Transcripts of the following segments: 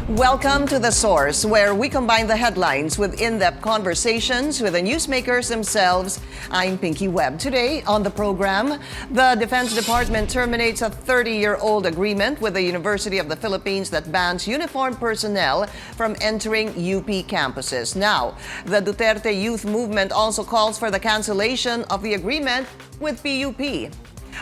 Welcome to The Source, where we combine the headlines with in-depth conversations with the newsmakers themselves. I'm Pinky Webb. Today on the program, the Defense Department terminates a 30-year-old agreement with the University of the Philippines that bans uniformed personnel from entering UP campuses. Now, the Duterte youth movement also calls for the cancellation of the agreement with PUP.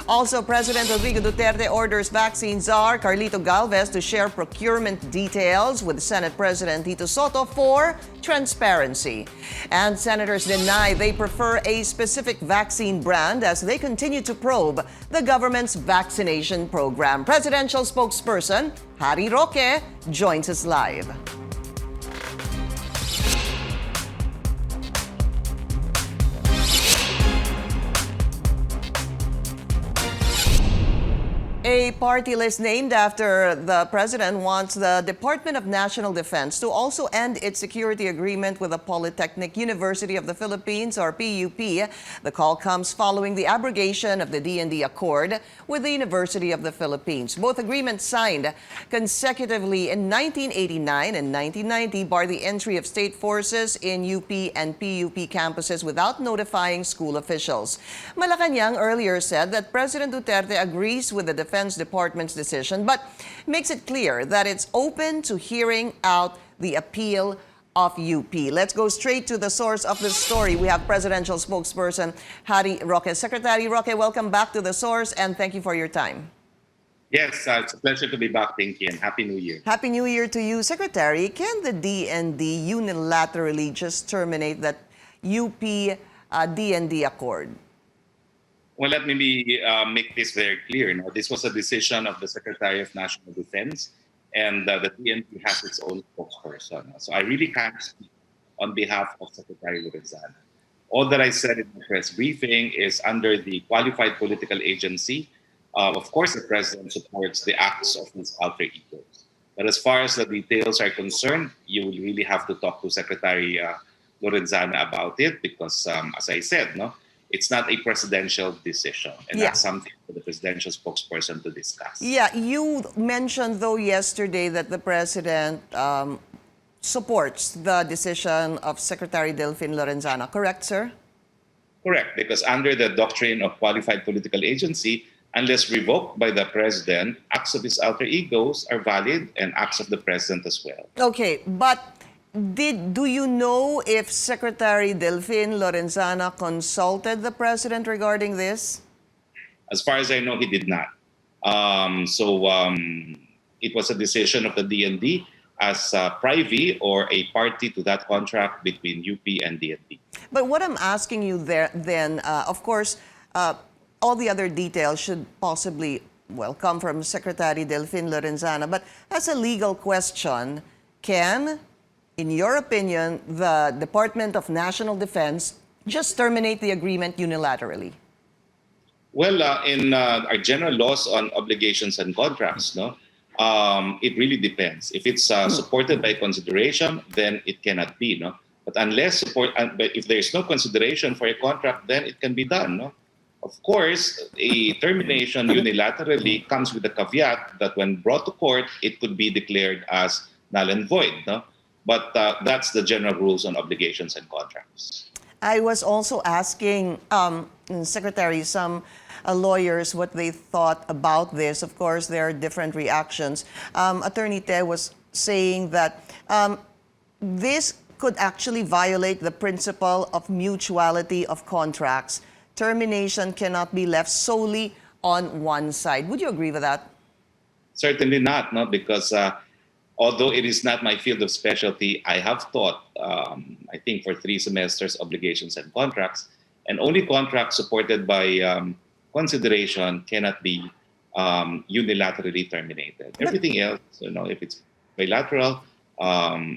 Also, President Rodrigo Duterte orders vaccine czar Carlito Galvez to share procurement details with Senate President Tito Sotto for transparency. And senators deny they prefer a specific vaccine brand as they continue to probe the government's vaccination program. Presidential spokesperson Roque joins us live. A party list named after the president wants the Department of National Defense to also end its security agreement with the Polytechnic University of the Philippines, or PUP. The call comes following the abrogation of the D&D Accord with the University of the Philippines. Both agreements signed consecutively in 1989 and 1990 bar the entry of state forces in UP and PUP campuses without notifying school officials. Malacanang earlier said that President Duterte agrees with the Defense Department's decision, but makes it clear that it's open to hearing out the appeal of UP. Let's go straight to the source of this story. We have presidential spokesperson Roque. Secretary Roque, welcome back to the source and thank you for your time. Yes, it's a pleasure to be back. Thank you, and Happy New Year. Happy New Year to you, Secretary. Can the DND unilaterally just terminate that UP DND Accord? Well, let me make this very clear. Now, this was a decision of the Secretary of National Defense, and the DNP has its own spokesperson. So I really can't speak on behalf of Secretary Lorenzana. All that I said in the press briefing is under the qualified political agency. Of course, the President supports the acts of his alter egos. But as far as the details are concerned, you will really have to talk to Secretary Lorenzana about it because, as I said, it's not a presidential decision, and that's something for the presidential spokesperson to discuss. Yeah, you mentioned, though, yesterday that the president supports the decision of Secretary Delfin Lorenzana. Correct, sir? Correct, because under the doctrine of qualified political agency, unless revoked by the president, acts of his alter egos are valid and acts of the president as well. Okay, but do you know if Secretary Delfin Lorenzana consulted the president regarding this? As far as I know, he did not. It was a decision of the DND as a privy or a party to that contract between UP and DND. But what I'm asking you there then, of course, all the other details should possibly, come from Secretary Delfin Lorenzana. But as a legal question, in your opinion, the Department of National Defense just terminate the agreement unilaterally? Well, in our general laws on obligations and contracts, it really depends. If it's supported by consideration, then it cannot be. But but if there is no consideration for a contract, then it can be done. Of course, a termination unilaterally comes with a caveat that when brought to court, it could be declared as null and void. But that's the general rules on obligations and contracts. I was also asking Secretary, some lawyers, what they thought about this. Of course, there are different reactions. Attorney Te was saying that this could actually violate the principle of mutuality of contracts. Termination cannot be left solely on one side. Would you agree with that? Certainly not, because although it is not my field of specialty, I have taught, I think, for 3 semesters, obligations and contracts, and only contracts supported by consideration cannot be unilaterally terminated. Everything else, if it's bilateral,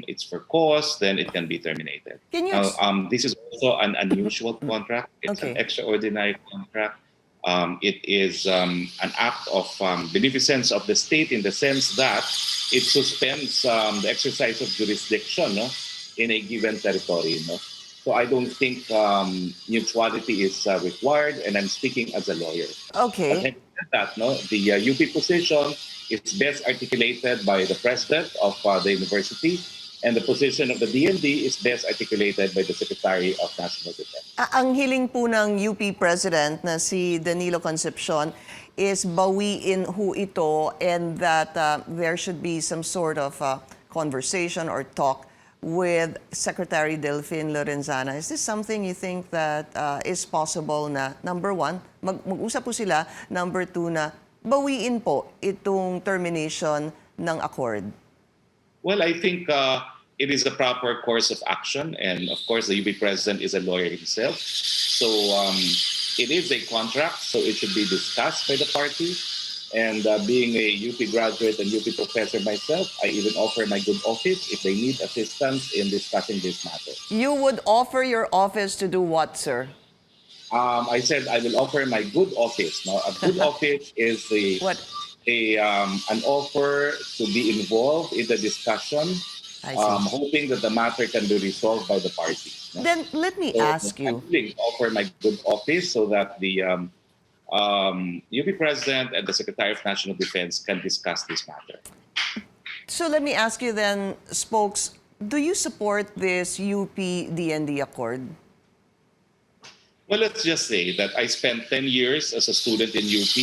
it's for cause, then it can be terminated. This is also an unusual contract. It's an extraordinary contract. It is an act of beneficence of the state in the sense that it suspends the exercise of jurisdiction in a given territory. So I don't think mutuality is required, and I'm speaking as a lawyer. Okay. said that, no, the UP position is best articulated by the president of the university, and the position of the DND is best articulated by the Secretary of National Defense. Ang hiling po ng UP President na si Danilo Concepcion is bawiin ho ito, and that there should be some sort of conversation or talk with Secretary Delfin Lorenzana. Is this something you think that is possible na, number one, mag-usap po sila, number two, na bawiin po itong termination ng accord? Well, I think it is a proper course of action, and of course, the UP president is a lawyer himself. So it is a contract, so it should be discussed by the parties. And being a UP graduate and UP professor myself, I even offer my good office if they need assistance in discussing this matter. You would offer your office to do what, sir? I said I will offer my good office. Now, a good office is What? An offer to be involved in the discussion, I see. hoping that the matter can be resolved by the parties. No? Then let me So, ask I'm you. willing to offer my good office so that the UP President and the Secretary of National Defense can discuss this matter. So let me ask you then, Spokes, do you support this UP-DND accord? Well, let's just say that I spent 10 years as a student in UP,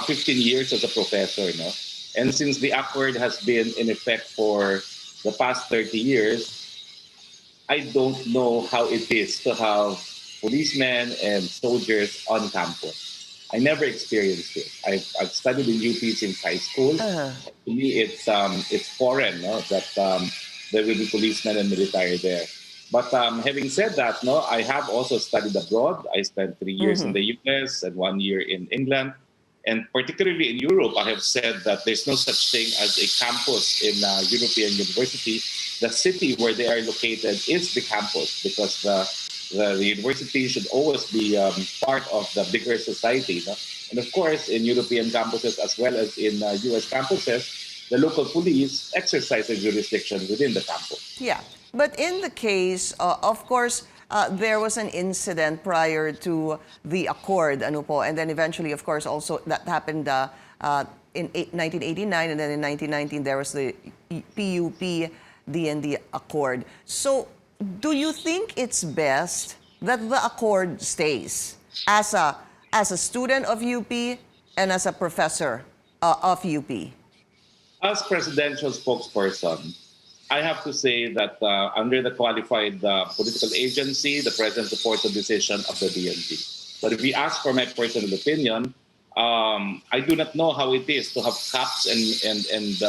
15 years as a professor, no? And since the accord has been in effect for the past 30 years, I don't know how it is to have policemen and soldiers on campus. I never experienced it. I've studied in UP since high school. To me, it's foreign, no, that there will be policemen and military there. But having said that, no, I have also studied abroad. I spent 3 years in the US and 1 year in England. And particularly in Europe, I have said that there's no such thing as a campus in a European university. The city where they are located is the campus, because the university should always be part of the bigger society. No? And of course, in European campuses as well as in US campuses, the local police exercise their jurisdiction within the campus. Yeah, but in the case, of course, there was an incident prior to the accord, ano po, and then eventually, of course, also that happened in 1989, and then in 1919 there was the PUP-DND accord. So, do you think it's best that the accord stays as a student of UP and as a professor of UP? As presidential spokesperson, I have to say that under the qualified political agency, the president supports the decision of the DND. But if you ask for my personal opinion, I do not know how it is to have cops and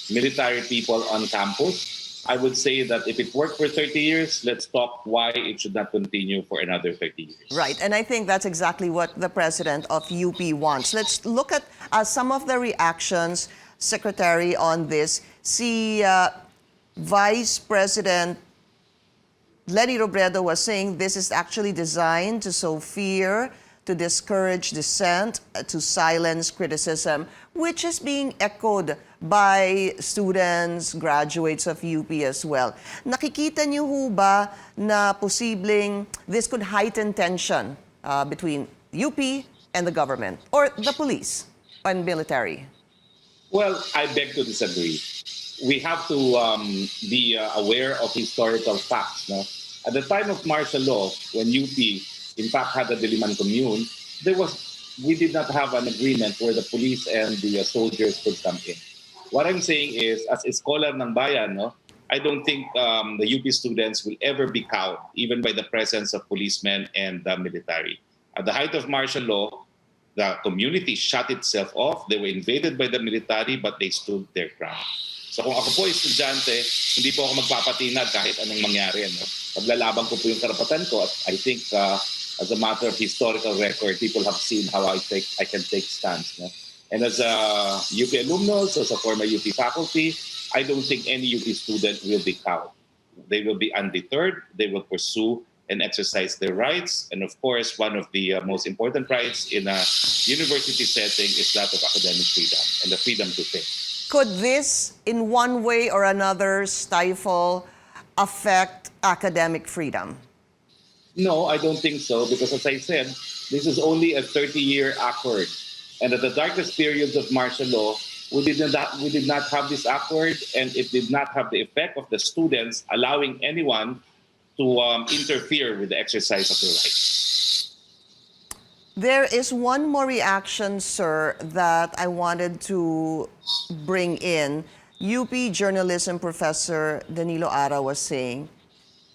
military people on campus. I would say that if it worked for 30 years, let's talk why it should not continue for another 30 years. Right, and I think that's exactly what the president of UP wants. Let's look at some of the reactions, Secretary, on this. Si Vice President Lenny Robredo was saying this is actually designed to sow fear, to discourage dissent, to silence criticism, which is being echoed by students, graduates of UP as well. Nakikita niyo ho ba na posibleng this could heighten tension between UP and the government or the police and military? Well, I beg to disagree. We have to be aware of historical facts. No? At the time of martial law, when UP in fact had a Diliman Commune, we did not have an agreement where the police and the soldiers could come in. What I'm saying is, as a scholar ng bayan, no, I don't think the UP students will ever be cowed, even by the presence of policemen and the military. At the height of martial law, the community shut itself off. They were invaded by the military, but they stood their ground. So kung ako po estudyante, hindi po ako magpapatinag kahit anong mangyari. No? Paglalaban ko po yung karapatan ko, at I think as a matter of historical record, people have seen how I can take stands. No? And as a UP alumnus, as a former UP faculty, I don't think any UP student will be cowed. They will be undeterred. They will pursue and exercise their rights. And of course, one of the most important rights in a university setting is that of academic freedom and the freedom to think. Could this, in one way or another, stifle, affect academic freedom? No, I don't think so, because as I said, This is only a 30-year accord. And at the darkest periods of martial law, we did not have this accord, and it did not have the effect of the students allowing anyone to interfere with the exercise of their rights. There is one more reaction, sir, that I wanted to bring in. UP journalism professor Danilo Ara was saying,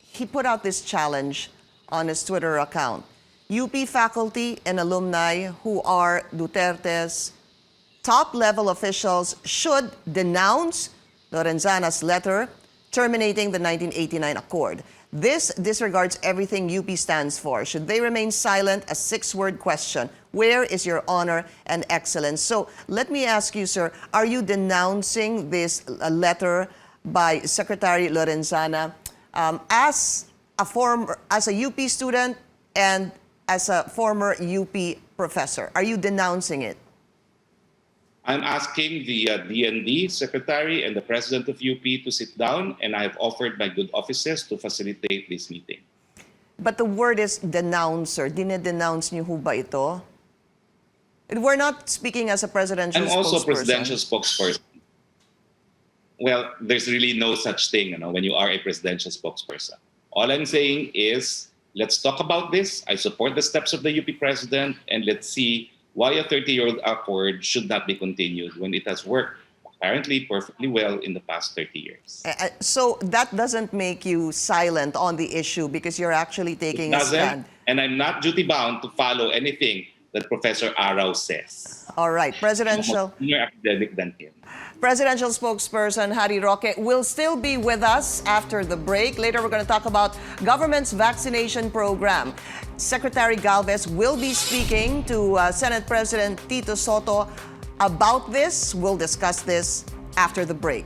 he put out this challenge on his Twitter account. UP faculty and alumni who are Duterte's top-level officials should denounce Lorenzana's letter terminating the 1989 accord. This disregards everything UP stands for. Should they remain silent? A 6-word question. Where is your honor and excellence? So let me ask you, sir, are you denouncing this letter by Secretary Lorenzana as a UP student and as a former UP professor? Are you denouncing it? I'm asking the DND secretary and the president of UP to sit down, and I have offered my good offices to facilitate this meeting. But the word is denouncer. Dinedenounce niyo ho ba ito? We're not speaking as a presidential spokesperson. I'm also presidential spokesperson. Well, there's really no such thing, when you are a presidential spokesperson. All I'm saying is, let's talk about this. I support the steps of the UP president, and let's see why a 30-year-old accord should not be continued when it has worked apparently perfectly well in the past 30 years. So that doesn't make you silent on the issue because you're actually taking a stand. And I'm not duty-bound to follow anything that Professor Arau says. All right, presidential. I'm more academic than him. Presidential spokesperson Harry Roque will still be with us after the break. Later, we're going to talk about government's vaccination program. Secretary Galvez will be speaking to Senate President Tito Sotto about this. We'll discuss this after the break.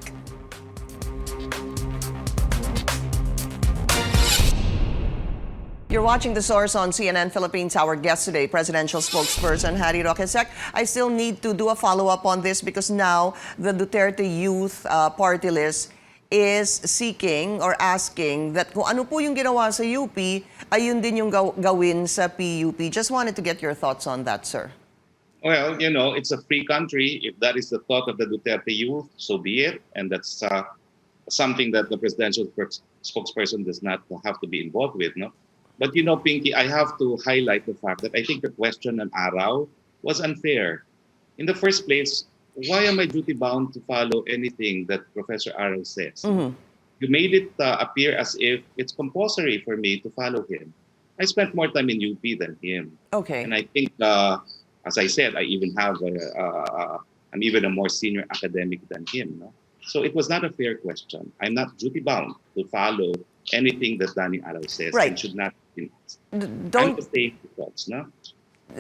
You're watching The Source on CNN Philippines. Our guest today, presidential spokesperson Harry Roque. I still need to do a follow-up on this because now the Duterte Youth Party List is seeking or asking that kung ano po yung ginawa sa UP, ayun din yung gawin sa PUP. Just wanted to get your thoughts on that, sir. Well, it's a free country. If that is the thought of the Duterte youth, so be it. And that's something that the presidential spokesperson does not have to be involved with, no? But Pinky, I have to highlight the fact that I think the question on Arau was unfair. In the first place, why am I duty-bound to follow anything that Professor Arau says? Mm-hmm. You made it appear as if it's compulsory for me to follow him. I spent more time in UP than him. Okay. And I think, as I said, I even have I'm even a more senior academic than him. No? So it was not a fair question. I'm not duty-bound to follow anything that Danny Arau says. Right. And should not be. Don't I'm the thoughts, no?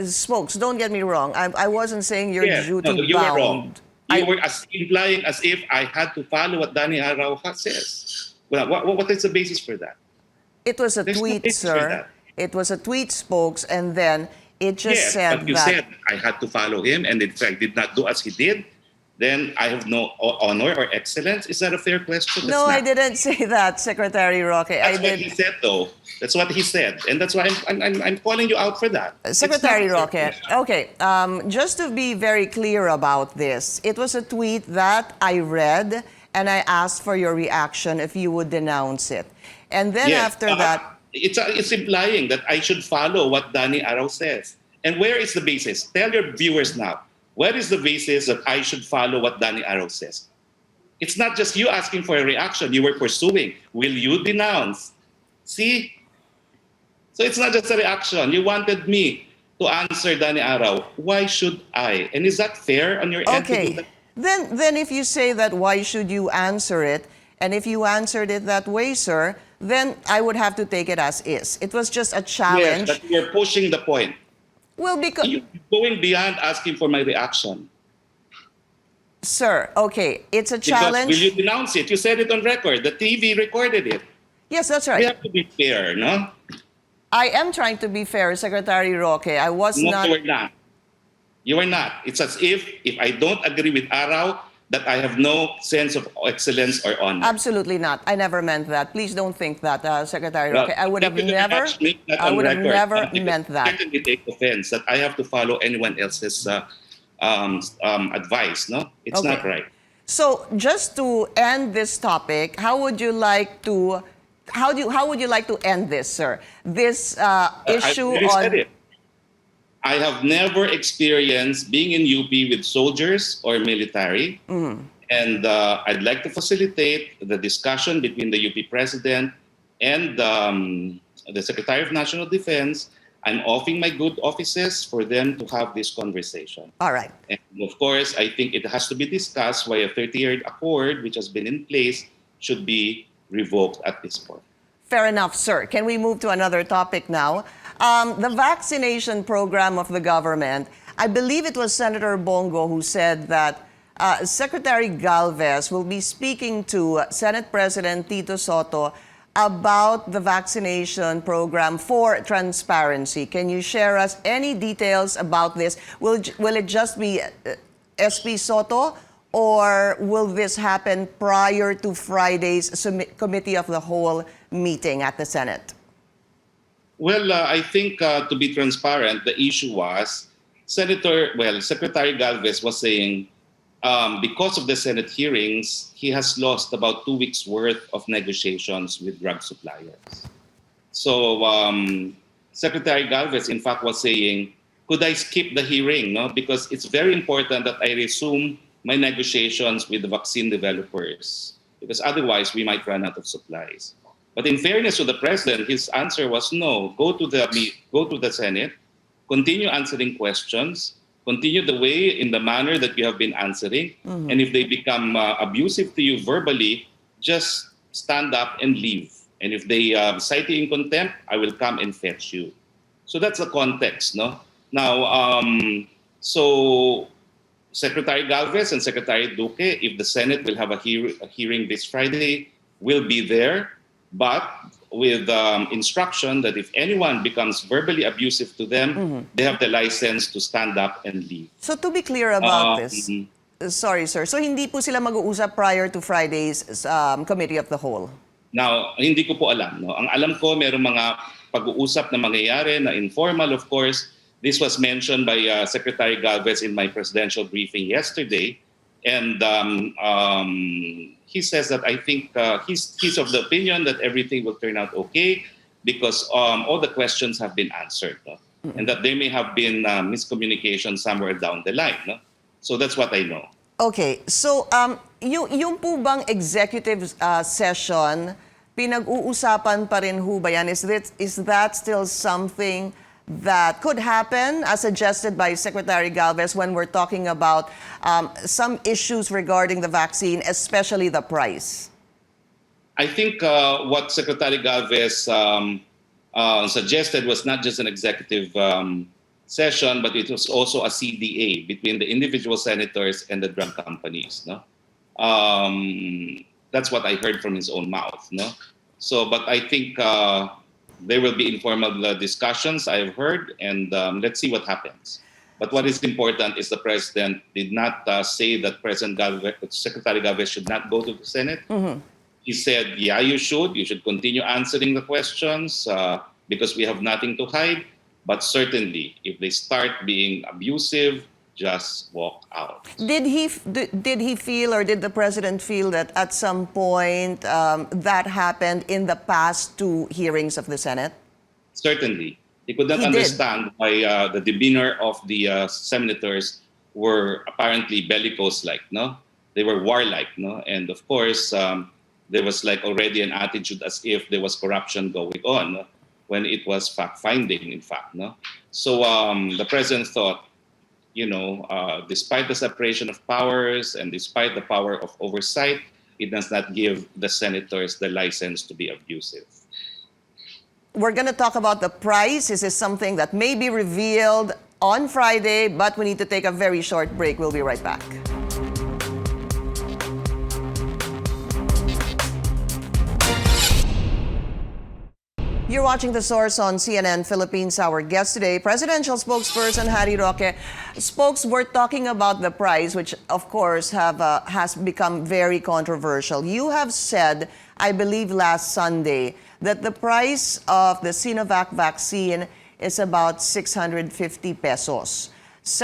Spokes, don't get me wrong. I wasn't saying you're duty-bound. No, you were wrong. You were implying as if I had to follow what Danny Arau says. Well, what is the basis for that? It was a tweet, sir. It was a tweet, Spokes, and then it just said but you said I had to follow him, and in fact did not do as he did. Then I have no honor or excellence. Is that a fair question? No, I didn't say that, Secretary Roque. That's what he said, though. That's what he said, and that's why I'm calling you out for that. Secretary Roque, okay. Just to be very clear about this, it was a tweet that I read, and I asked for your reaction if you would denounce it, and then after that, it's implying that I should follow what Danny Arau says. And where is the basis? Tell your viewers now. Where is the basis that I should follow what Danny Arau says? It's not just you asking for a reaction. You were pursuing. Will you denounce? See? So it's not just a reaction. You wanted me to answer Danny Arau. Why should I? And is that fair on your end? Okay. Then if you say that, why should you answer it? And if you answered it that way, sir, then I would have to take it as is. It was just a challenge. Yes, but you're pushing the point. Well, because you're going beyond asking for my reaction. Sir, okay, it's a challenge. Because will you denounce it? You said it on record. The TV recorded it. Yes, that's right. We have to be fair, no? I am trying to be fair, Secretary Roque. I was not. No, you were not. You were not. It's as if I don't agree with Arau, that I have no sense of excellence or honor. Absolutely not. I never meant that. Please don't think that, Secretary Well, Roque. I would have you can never, make that I on would have record. never You meant can that. certainly take offense that I have to follow anyone else's advice. No, it's not right. So just to end this topic, how would you like to end this, sir? This issue I on said it. I have never experienced being in UP with soldiers or military, and I'd like to facilitate the discussion between the UP president and the Secretary of National Defense. I'm offering my good offices for them to have this conversation. All right. And of course, I think it has to be discussed why a 30-year accord, which has been in place, should be revoked at this point. Fair enough, sir. Can we move to another topic now? The vaccination program of the government, I believe it was Senator Bongo who said that Secretary Galvez will be speaking to Senate President Tito Sotto about the vaccination program for transparency. Can you share us any details about this? Will it just be SP Sotto, or will this happen prior to Friday's Committee of the Whole meeting at the Senate? Well, I think to be transparent, the issue was Secretary Galvez was saying because of the Senate hearings, he has lost about 2 weeks worth of negotiations with drug suppliers. So Secretary Galvez, in fact, was saying, could I skip the hearing? No? Because it's very important that I resume my negotiations with the vaccine developers, because otherwise we might run out of supplies. But in fairness to the president, his answer was no. Go to the Senate, continue answering questions, continue in the manner that you have been answering, and if they become abusive to you verbally, just stand up and leave. And if they cite you in contempt, I will come and fetch you. So that's the context, no? Now, so Secretary Galvez and Secretary Duque, if the Senate will have a hearing this Friday, will be there, but with instruction that if anyone becomes verbally abusive to them, they have the license to stand up and leave. So to be clear about this, sorry sir, so hindi po sila mag-uusap prior to Friday's Committee of the Whole? Now, hindi ko po alam. No? Ang alam ko, mayroong mga pag-uusap na mangyayari na informal, of course. This was mentioned by Secretary Galvez in my presidential briefing yesterday. And he says that I think he's of the opinion that everything will turn out okay because all the questions have been answered. No? And that there may have been miscommunication somewhere down the line. No? So that's what I know. Okay, so yung po bang executive session, pinag-uusapan pa rin ho ba yan? Is that still something that could happen, as suggested by Secretary Galvez, when we're talking about some issues regarding the vaccine, especially the price? I think what Secretary Galvez suggested was not just an executive session, but it was also a CDA between the individual senators and the drug companies. No, that's what I heard from his own mouth. No, so but I think there will be informal discussions. I've heard, and let's see what happens. But what is important is the president did not say that Secretary Galvez should not go to the Senate. He said, "Yeah, you should. You should continue answering the questions because we have nothing to hide." But certainly, if they start being abusive, just walk out. Did he feel, or did the president feel that at some point that happened in the past two hearings of the Senate? Certainly. He could not understand why the demeanor of the senators were apparently bellicose-like, no? They were warlike, no? And of course, there was like already an attitude as if there was corruption going on, no? When it was fact-finding, in fact, no? So the president thought, despite the separation of powers and despite the power of oversight, it does not give the senators the license to be abusive. We're going to talk about the price. This is something that may be revealed on Friday, but we need to take a very short break. We'll be right back. You're watching The Source on CNN Philippines. Our guest today, Presidential Spokesperson Roque. Spokes, we're talking about the price, which of course has become very controversial. You have said, I believe last Sunday, that the price of the Sinovac vaccine is about 650 pesos.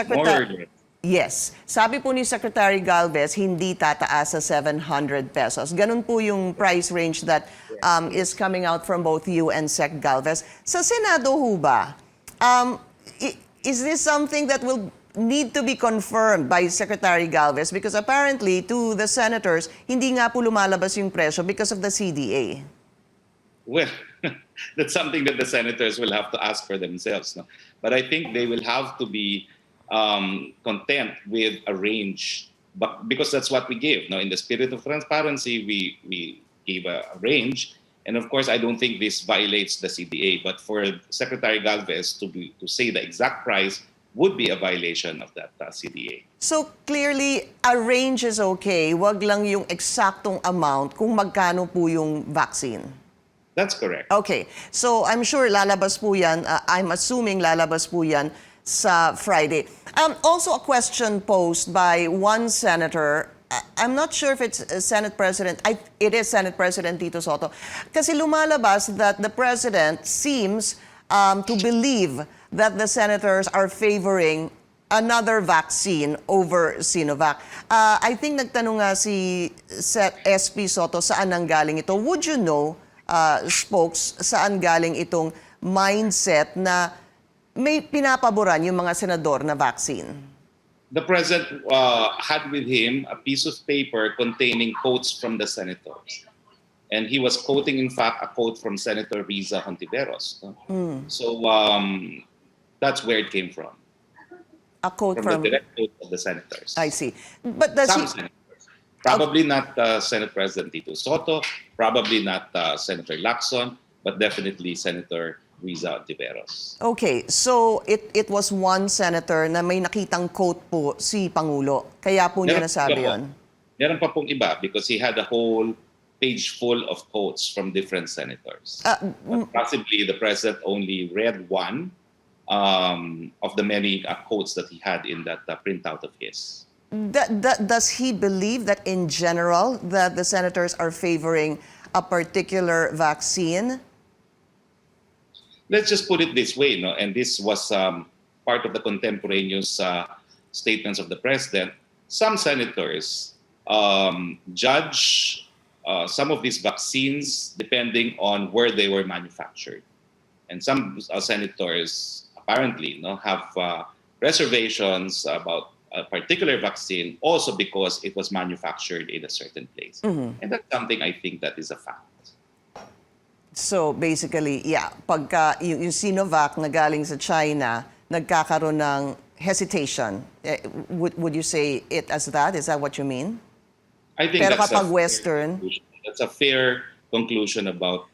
More. Yes. Sabi po ni Secretary Galvez, hindi tataas sa 700 pesos. Ganun po yung price range that is coming out from both you and Sec Galvez. Sa Senado ho ba, is this something that will need to be confirmed by Secretary Galvez? Because apparently, to the senators, hindi nga po lumalabas yung presyo because of the CDA. Well, that's something that the senators will have to ask for themselves. No? But I think they will have to be content with a range, but because that's what we give. No, in the spirit of transparency, we gave a range, and of course, I don't think this violates the CDA. But for Secretary Galvez to say the exact price would be a violation of that CDA. So clearly, a range is okay. Wag lang yung eksaktong amount kung magkano po yung vaccine. That's correct. Okay. So I'm sure lalabas po yan. I'm assuming lalabas po yan sa Friday. Also a question posed by one senator. I'm not sure if it's Senate President. It is Senate President Tito Sotto. Kasi lumalabas that the President seems to believe that the senators are favoring another vaccine over Sinovac. I think nagtanong nga si SP Sotto saan nanggaling ito. Would you know, Spokes, saan galing itong mindset na may pinapaboran yung mga senador na vaccine? The president had with him a piece of paper containing quotes from the senators. And he was quoting, in fact, a quote from Senator Riza Hontiveros. So that's where it came from. A quote from the direct quote of the senators. I see. But does Some senators. Probably not Senate President Tito Sotto, probably not Senator Lacson, but definitely Senator Riza Hontiveros. Okay, so it was one senator na may nakitang quote po si Pangulo. Kaya po niya nasabi yun. Meron pa pong iba because he had a whole page full of quotes from different senators. But possibly the president only read one of the many quotes that he had in that printout of his. Does he believe that in general that the senators are favoring a particular vaccine? Let's just put it this way, no? And this was part of the contemporaneous statements of the president. Some senators judge some of these vaccines depending on where they were manufactured. And some senators apparently have reservations about a particular vaccine also because it was manufactured in a certain place. And that's something I think that is a fact. So basically, yeah, pagka yung Sinovac na galing sa China, nagkakaroon ng hesitation. Would you say it as that? Is that what you mean? I think Pero kapag Western, that's a fair conclusion about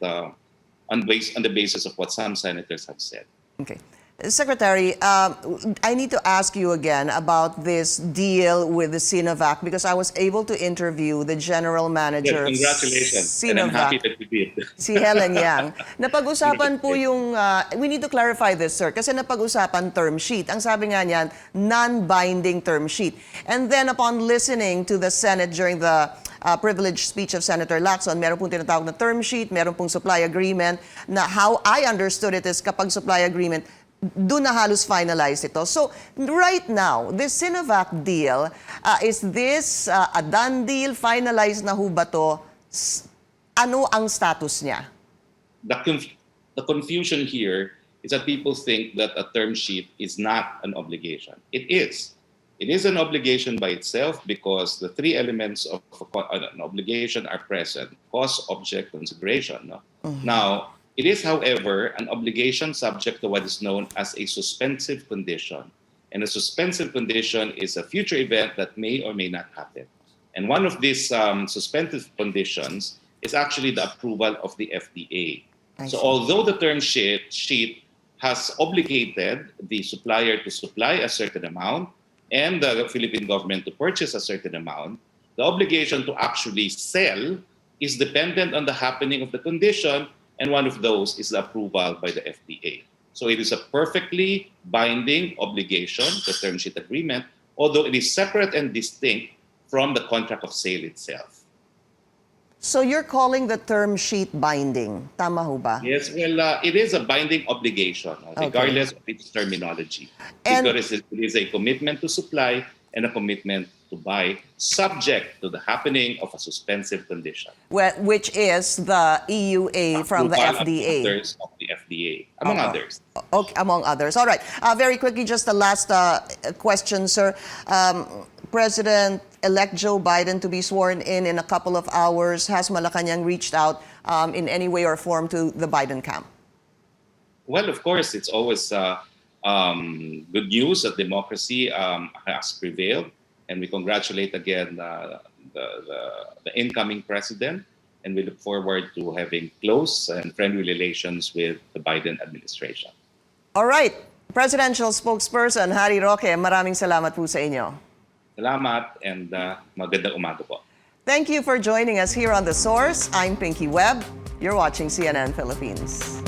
on the basis of what some senators have said. Okay. Secretary, I need to ask you again about this deal with the Sinovac because I was able to interview the general manager yes, congratulations. of Sinovac. And I'm happy that you did. Si Helen Yang. Napag-usapan po yung, we need to clarify this, sir, kasi napag-usapan term sheet. Ang sabi nga niyan, non-binding term sheet. And then upon listening to the Senate during the privileged speech of Senator Lacson, meron pong tinatawag na term sheet, meron pong supply agreement, na how I understood it is kapag supply agreement, doon na halos finalized ito. So, right now, this Sinovac deal, is this a done deal? Finalized na ho ba to? Ano ang status niya? The confusion here is that people think that a term sheet is not an obligation. It is. It is an obligation by itself because the three elements of an obligation are present: cause, object, consideration. No? Now, it is, however, an obligation subject to what is known as a suspensive condition. And a suspensive condition is a future event that may or may not happen. And one of these suspensive conditions is actually the approval of the FDA. So although the term sheet has obligated the supplier to supply a certain amount and the Philippine government to purchase a certain amount, the obligation to actually sell is dependent on the happening of the condition. and one of those is the approval by the FDA. So it is a perfectly binding obligation, the term sheet agreement, although it is separate and distinct from the contract of sale itself. So you're calling the term sheet binding. Tama ho ba? Yes, well, it is a binding obligation, regardless of its terminology. And- Because it is a commitment to supply and a commitment to buy, subject to the happening of a suspensive condition. Which is the EUA from the Approval FDA. of the FDA, among others. Okay, among others. All right. Very quickly, just the last question, sir. President-elect Joe Biden to be sworn in a couple of hours. Has Malacanang reached out in any way or form to the Biden camp? Well, of course, it's always good news that democracy has prevailed. And we congratulate again the incoming president. And we look forward to having close and friendly relations with the Biden administration. All right. Presidential spokesperson Harry Roque, maraming salamat po sa inyo. Salamat and magandang umaga po. Thank you for joining us here on The Source. I'm Pinky Webb. You're watching CNN Philippines.